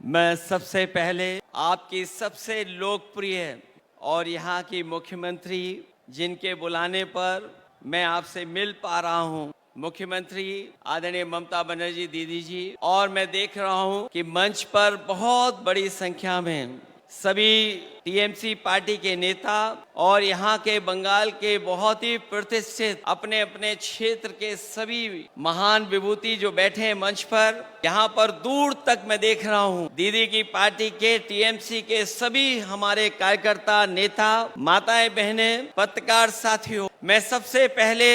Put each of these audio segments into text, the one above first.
मैं सबसे पहले आपकी सबसे लोकप्रिय और यहाँ की मुख्यमंत्री जिनके बुलाने पर मैं आपसे मिल पा रहा हूँ, मुख्यमंत्री आदरणीय ममता बनर्जी दीदी जी, और मैं देख रहा हूँ कि मंच पर बहुत बड़ी संख्या में सभी टीएमसी पार्टी के नेता और यहाँ के बंगाल के बहुत ही प्रतिष्ठित अपने अपने क्षेत्र के सभी महान विभूति जो बैठे हैं मंच पर। यहाँ पर दूर तक मैं देख रहा हूँ दीदी की पार्टी के टीएमसी के सभी हमारे कार्यकर्ता, नेता, माताएं, बहनें, पत्रकार साथियों, मैं सबसे पहले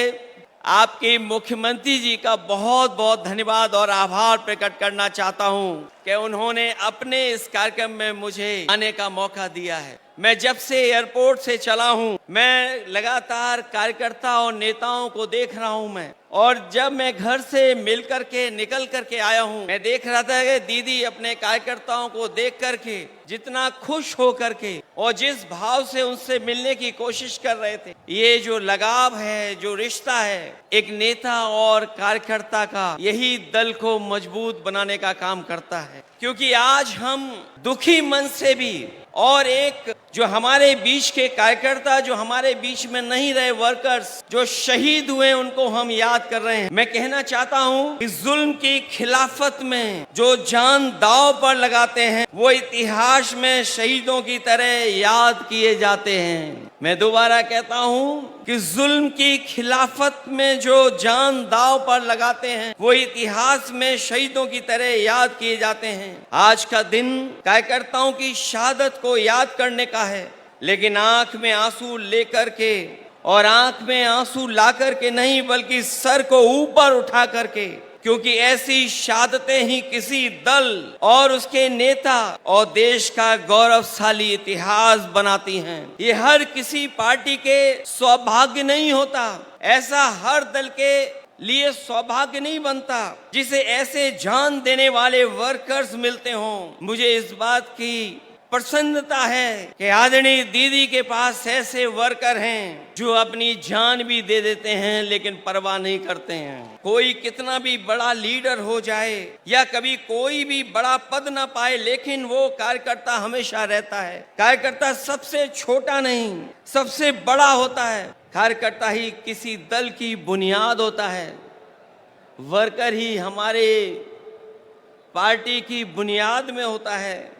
आपके मुख्यमंत्री जी का बहुत बहुत धन्यवाद और आभार प्रकट करना चाहता हूं कि उन्होंने अपने इस कार्यक्रम में मुझे आने का मौका दिया है। मैं जब से एयरपोर्ट से चला हूं, मैं लगातार कार्यकर्ता और नेताओं को देख रहा हूं मैं, और जब मैं घर से मिल करके निकल करके आया हूं, मैं देख रहा था कि दीदी अपने कार्यकर्ताओं को देख करके जितना खुश हो करके और जिस भाव से उनसे मिलने की कोशिश कर रहे थे, ये जो लगाव है, जो रिश्ता है एक नेता और कार्यकर्ता का, यही दल को मजबूत बनाने का काम करता है। क्योंकि आज हम दुखी मन से भी, और एक जो हमारे बीच के कार्यकर्ता जो हमारे बीच में नहीं रहे, वर्कर्स जो शहीद हुए, उनको हम याद कर रहे हैं। मैं कहना चाहता हूं कि जुल्म की खिलाफत में जो जान दांव पर लगाते हैं वो इतिहास में शहीदों की तरह याद किए जाते हैं। मैं दोबारा कहता हूं कि जुल्म की खिलाफत में जो जान दांव पर लगाते हैं वो इतिहास में शहीदों की तरह याद किए जाते हैं। आज का दिन कार्यकर्ताओं की शहादत को याद करने का है, लेकिन आंख में आंसू लेकर के, और आंख में आंसू ला करके नहीं, बल्कि सर को ऊपर उठा करके, क्योंकि ऐसी शहादतें ही किसी दल और उसके नेता और देश का गौरवशाली इतिहास बनाती हैं। ये हर किसी पार्टी के सौभाग्य नहीं होता, ऐसा हर दल के लिए सौभाग्य नहीं बनता जिसे ऐसे जान देने वाले वर्कर्स मिलते हों। मुझे इस बात की प्रसन्नता है कि आदरणीय दीदी के पास ऐसे वर्कर हैं जो अपनी जान भी दे देते हैं लेकिन परवाह नहीं करते हैं। कोई कितना भी बड़ा लीडर हो जाए या कभी कोई भी बड़ा पद ना पाए, लेकिन वो कार्यकर्ता हमेशा रहता है। कार्यकर्ता सबसे छोटा नहीं, सबसे बड़ा होता है। कार्यकर्ता ही किसी दल की बुनियाद होता है। वर्कर ही हमारे पार्टी की बुनियाद में होता है।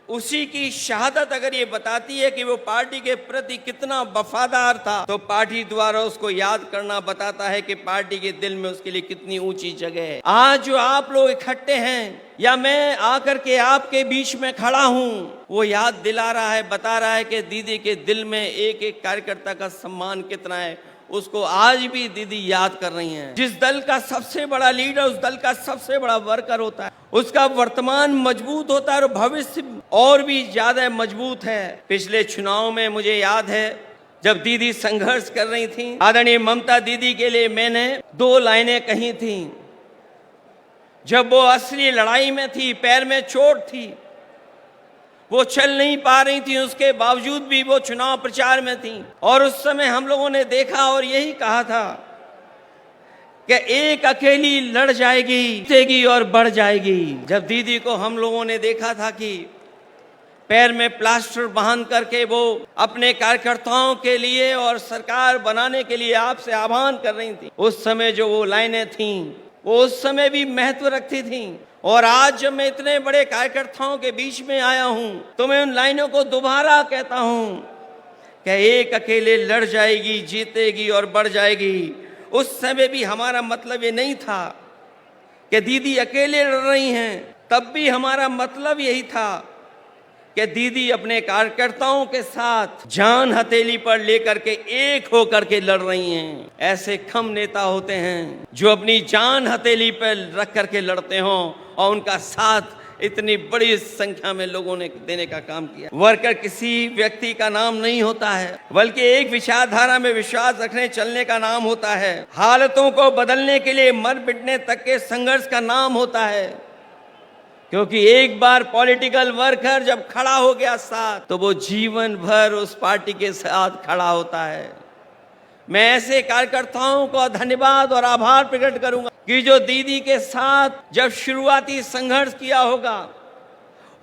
उसी की शहादत अगर ये बताती है कि वो पार्टी के प्रति कितना वफादार था, तो पार्टी द्वारा उसको याद करना बताता है कि पार्टी के दिल में उसके लिए कितनी ऊंची जगह है। आज जो आप लोग इकट्ठे हैं या मैं आकर के आपके बीच में खड़ा हूं, वो याद दिला रहा है, बता रहा है कि दीदी के दिल में एक एक कार्यकर्ता का सम्मान कितना है। उसको आज भी दीदी याद कर रही हैं। जिस दल का सबसे बड़ा लीडर उस दल का सबसे बड़ा वर्कर होता है, उसका वर्तमान मजबूत होता है और भविष्य और भी ज्यादा मजबूत है। पिछले चुनाव में मुझे याद है जब दीदी संघर्ष कर रही थी, आदरणीय ममता दीदी के लिए मैंने 2 लाइनें कही थी। जब वो असली लड़ाई में थी, पैर में चोट थी, वो चल नहीं पा रही थी, उसके बावजूद भी वो चुनाव प्रचार में थी, और उस समय हम लोगों ने देखा और यही कहा था कि एक अकेली लड़ जाएगी, जीतेगी और बढ़ जाएगी। जब दीदी को हम लोगों ने देखा था कि पैर में प्लास्टर बांध करके वो अपने कार्यकर्ताओं के लिए और सरकार बनाने के लिए आपसे आह्वान कर रही थी, उस समय जो वो लाइनें थीं वो उस समय भी महत्व रखती थीं। और आज जब मैं इतने बड़े कार्यकर्ताओं के बीच में आया हूं, तो मैं उन लाइनों को दोबारा कहता हूं कि एक अकेले लड़ जाएगी, जीतेगी और बढ़ जाएगी। उस समय भी हमारा मतलब ये नहीं था कि दीदी अकेले लड़ रही हैं, तब भी हमारा मतलब यही था कि दीदी अपने कार्यकर्ताओं के साथ जान हथेली पर लेकर के एक होकर के लड़ रही हैं। ऐसे कम नेता होते हैं जो अपनी जान हथेली पर रख करके लड़ते हों, और उनका साथ इतनी बड़ी संख्या में लोगों ने देने का काम किया। वर्कर किसी व्यक्ति का नाम नहीं होता है, बल्कि एक विचारधारा में विश्वास रखने चलने का नाम होता है। हालतों को बदलने के लिए मर मिटने तक के संघर्ष का नाम होता है। क्योंकि एक बार पॉलिटिकल वर्कर जब खड़ा हो गया साथ, तो वो जीवन भर उस पार्टी के साथ खड़ा होता है। मैं ऐसे कार्यकर्ताओं को धन्यवाद और आभार प्रकट करूंगा कि जो दीदी के साथ जब शुरुआती संघर्ष किया होगा,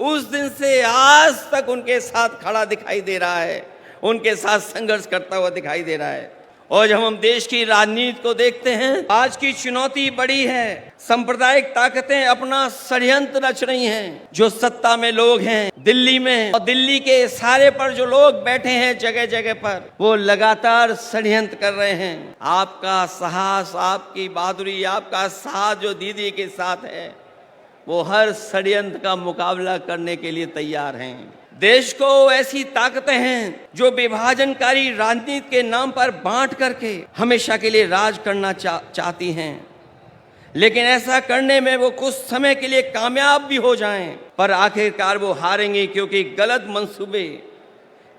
उस दिन से आज तक उनके साथ खड़ा दिखाई दे रहा है, उनके साथ संघर्ष करता हुआ दिखाई दे रहा है। और जब हम देश की राजनीति को देखते हैं, आज की चुनौती बड़ी है। सांप्रदायिक ताकतें अपना षड्यंत्र रच रही हैं। जो सत्ता में लोग हैं दिल्ली में और दिल्ली के सारे पर जो लोग बैठे हैं जगह जगह पर, वो लगातार षड्यंत्र कर रहे हैं। आपका साहस, आपकी बहादुरी, आपका साथ जो दीदी के साथ है, वो हर षड्यंत्र का मुकाबला करने के लिए तैयार हैं। देश को ऐसी ताकतें हैं जो विभाजनकारी राजनीति के नाम पर बांट करके हमेशा के लिए राज करना चाहती हैं, लेकिन ऐसा करने में वो कुछ समय के लिए कामयाब भी हो जाएं, पर आखिरकार वो हारेंगे, क्योंकि गलत मंसूबे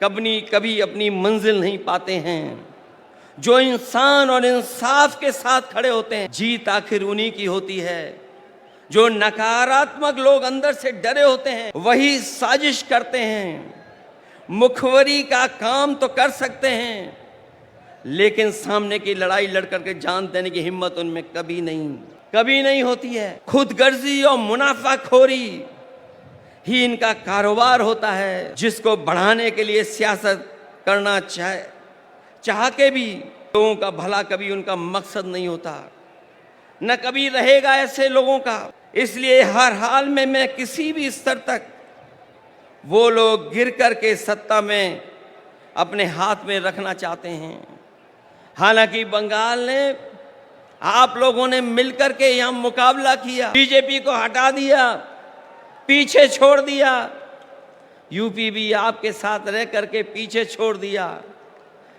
कभी अपनी मंजिल नहीं पाते हैं। जो इंसान और इंसाफ के साथ खड़े होते हैं, जीत आखिर उन्हीं की होती है। जो नकारात्मक लोग अंदर से डरे होते हैं, वही साजिश करते हैं। मुखबरी का काम तो कर सकते हैं, लेकिन सामने की लड़ाई लड़ करके जान देने की हिम्मत उनमें कभी नहीं होती है। खुदगर्जी और मुनाफाखोरी ही इनका कारोबार होता है, जिसको बढ़ाने के लिए सियासत करना चाह के भी लोगों का भला कभी उनका मकसद नहीं होता, न कभी रहेगा ऐसे लोगों का। इसलिए हर हाल में मैं किसी भी स्तर तक वो लोग गिर करके सत्ता में अपने हाथ में रखना चाहते हैं। हालांकि बंगाल ने आप लोगों ने मिलकर के यहाँ मुकाबला किया, बीजेपी को हटा दिया, पीछे छोड़ दिया। यूपी भी आपके साथ रह करके पीछे छोड़ दिया।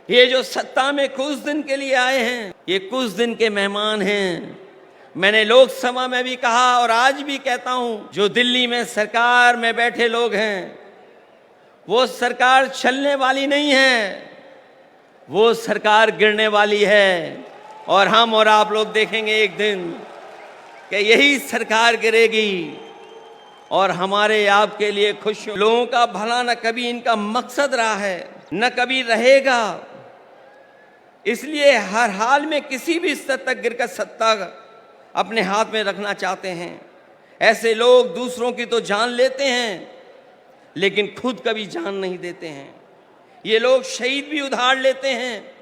ये जो सत्ता में कुछ दिन के लिए आए हैं, ये कुछ दिन के मेहमान हैं। मैंने लोकसभा में भी कहा और आज भी कहता हूं, जो दिल्ली में सरकार में बैठे लोग हैं, वो सरकार चलने वाली नहीं है, वो सरकार गिरने वाली है। और हम और आप लोग देखेंगे एक दिन कि यही सरकार गिरेगी और हमारे आपके लिए खुश लोगों का भला न कभी इनका मकसद रहा है, न कभी रहेगा। इसलिए हर हाल में किसी भी स्तर तक गिरकर सत्ता अपने हाथ में रखना चाहते हैं। ऐसे लोग दूसरों की तो जान लेते हैं, लेकिन खुद कभी जान नहीं देते हैं। ये लोग शहीद भी उधार लेते हैं।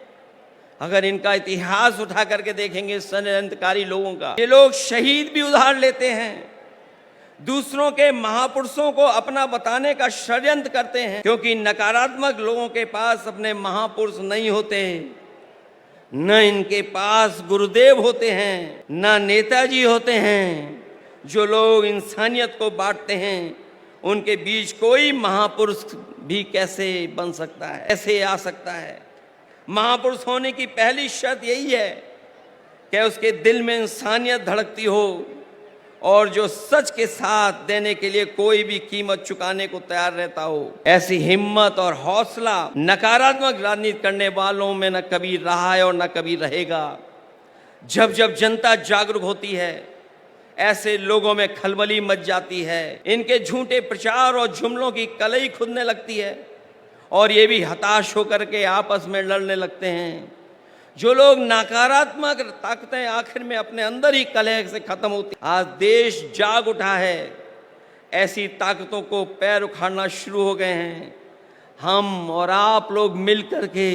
अगर इनका इतिहास उठा करके देखेंगे षड्यंत्रकारी लोगों का, ये लोग शहीद भी उधार लेते हैं। दूसरों के महापुरुषों को अपना बताने का षड्यंत्र करते हैं, क्योंकि नकारात्मक लोगों के पास अपने महापुरुष नहीं होते, न इनके पास गुरुदेव होते हैं, न नेताजी होते हैं। जो लोग इंसानियत को बांटते हैं, उनके बीच कोई महापुरुष भी कैसे बन सकता है, कैसे आ सकता है? महापुरुष होने की पहली शर्त यही है कि उसके दिल में इंसानियत धड़कती हो और जो सच के साथ देने के लिए कोई भी कीमत चुकाने को तैयार रहता हो। ऐसी हिम्मत और हौसला नकारात्मक राजनीति करने वालों में न कभी रहा है और न कभी रहेगा। जब जब जनता जागरूक होती है, ऐसे लोगों में खलबली मच जाती है। इनके झूठे प्रचार और जुमलों की कलई खुदने लगती है और ये भी हताश होकर के आपस में लड़ने लगते हैं। जो लोग नकारात्मक ताकतें आखिर में अपने अंदर ही कलह से खत्म होती। आज देश जाग उठा है, ऐसी ताकतों को पैर उखाड़ना शुरू हो गए हैं। हम और आप लोग मिल करके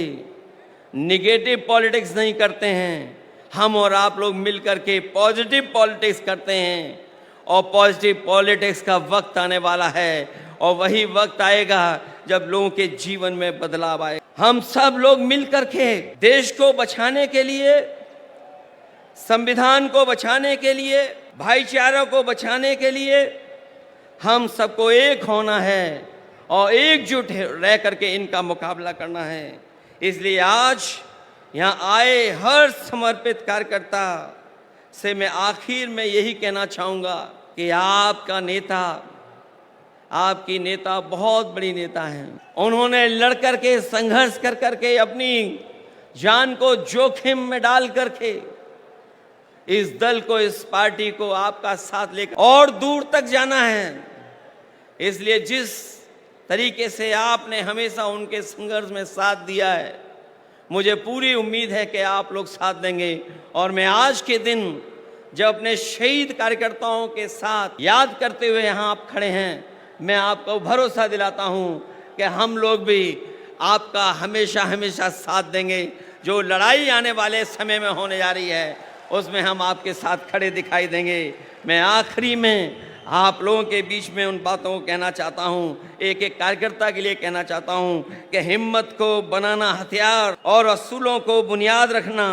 निगेटिव पॉलिटिक्स नहीं करते हैं, हम और आप लोग मिल करके पॉजिटिव पॉलिटिक्स करते हैं। और पॉजिटिव पॉलिटिक्स का वक्त आने वाला है, और वही वक्त आएगा जब लोगों के जीवन में बदलाव आए। हम सब लोग मिल करके देश को बचाने के लिए, संविधान को बचाने के लिए, भाईचारा को बचाने के लिए हम सबको एक होना है और एकजुट रह करके इनका मुकाबला करना है। इसलिए आज यहाँ आए हर समर्पित कार्यकर्ता से मैं आखिर में यही कहना चाहूँगा कि आपका नेता, आपकी नेता बहुत बड़ी नेता हैं। उन्होंने लड़ करके, संघर्ष कर करके, अपनी जान को जोखिम में डाल करके इस दल को, इस पार्टी को आपका साथ लेकर और दूर तक जाना है। इसलिए जिस तरीके से आपने हमेशा उनके संघर्ष में साथ दिया है, मुझे पूरी उम्मीद है कि आप लोग साथ देंगे। और मैं आज के दिन जब अपने शहीद कार्यकर्ताओं के साथ याद करते हुए यहाँ आप खड़े हैं, मैं आपको भरोसा दिलाता हूं कि हम लोग भी आपका हमेशा हमेशा साथ देंगे। जो लड़ाई आने वाले समय में होने जा रही है उसमें हम आपके साथ खड़े दिखाई देंगे। मैं आखिरी में आप लोगों के बीच में उन बातों को कहना चाहता हूं, एक एक कार्यकर्ता के लिए कहना चाहता हूं कि हिम्मत को बनाना हथियार और असूलों को बुनियाद रखना,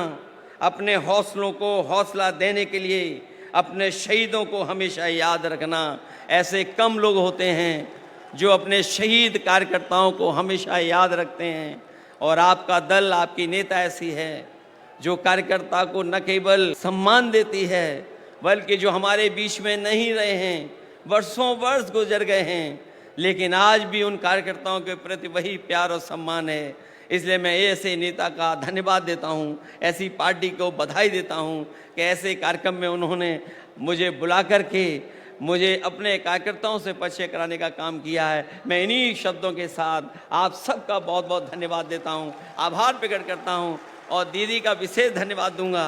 अपने हौसलों को हौसला देने के लिए अपने शहीदों को हमेशा याद रखना। ऐसे कम लोग होते हैं जो अपने शहीद कार्यकर्ताओं को हमेशा याद रखते हैं, और आपका दल, आपकी नेता ऐसी है जो कार्यकर्ता को न केवल सम्मान देती है बल्कि जो हमारे बीच में नहीं रहे हैं, वर्षों वर्ष गुजर गए हैं, लेकिन आज भी उन कार्यकर्ताओं के प्रति वही प्यार और सम्मान है। इसलिए मैं ऐसे नेता का धन्यवाद देता हूं, ऐसी पार्टी को बधाई देता हूं कि ऐसे कार्यक्रम में उन्होंने मुझे बुला करके मुझे अपने कार्यकर्ताओं से परिचय कराने का काम किया है। मैं इन्हीं शब्दों के साथ आप सबका बहुत बहुत धन्यवाद देता हूं, आभार प्रकट करता हूं और दीदी का विशेष धन्यवाद दूंगा।